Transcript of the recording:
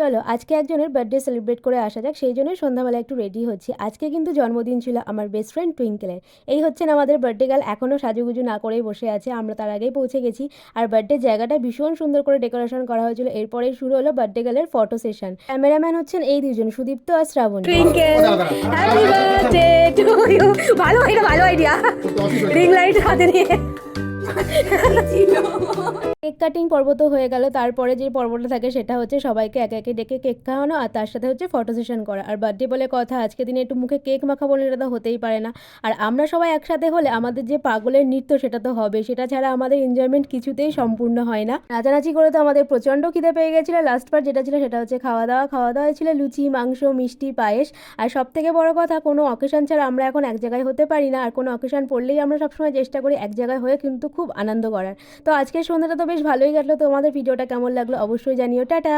চলো আজকে একজনের বার্থডে সেলিব্রেট করে আসা যাক, সেই জন্যই সন্ধ্যাবেলা একটু রেডি হচ্ছি। আজকে কিন্তু জন্মদিন ছিল আমার বেস্ট ফ্রেন্ড টুইঙ্কেলের। এই হচ্ছেন আমাদের বার্থডে গার্ল, এখনও সাজুগুজু না করেই বসে আছে, আমরা তার আগেই পৌঁছে গেছি। আর বার্থডে জায়গাটা ভীষণ সুন্দর করে ডেকোরেশন করা হয়েছিল। এরপরেই শুরু হলো বার্থডে গার্লের ফটো সেশন। ক্যামেরাম্যান হচ্ছেন এই দুজন, সুদীপ্ত আর Shrabon. Twinkle happy birthday to you. ভালো, এটা ভালো আইডিয়া। রিং লাইট হাতে নিয়ে কেক কাটিং পর্ব তো হয়ে গেল, তারপরে যে পর্বটা থাকে সেটা হচ্ছে সবাইকে একে একে ডেকে কেক খাওয়ানো, আর তার সাথে হচ্ছে ফটো সেশন করা। আর বার্থডে বলে কথা, আজকে দিনে একটু মুখে কেক মাখাবো না, এটা তো হতেই পারে না। আর আমরা সবাই একসাথে হলে আমাদের যে পাগলের নৃত্য সেটা তো হবে, সেটা ছাড়া আমাদের এনজয়মেন্ট কিছুতেই সম্পূর্ণ হয় না। নাচানাচি করে তো আমাদের প্রচণ্ড খিদে পেয়ে গেছিলো। লাস্ট পার্ট যেটা ছিল সেটা হচ্ছে খাওয়া দাওয়া হয়েছিল লুচি, মাংস, মিষ্টি, পায়েস। আর সব থেকে বড় কথা, কোনো অকেশন ছাড়া আমরা এখন এক জায়গায় হতে পারি না, আর কোনো অকেশন পড়লেই আমরা সবসময় চেষ্টা করি এক জায়গায় হয়ে কিন্তু খুব আনন্দ করার। তো আজকের সন্ধ্যাটা তো বেশ ভালোই কাটলো। তো আমাদের ভিডিওটা কেমন লাগলো অবশ্যই জানিও। টাটা।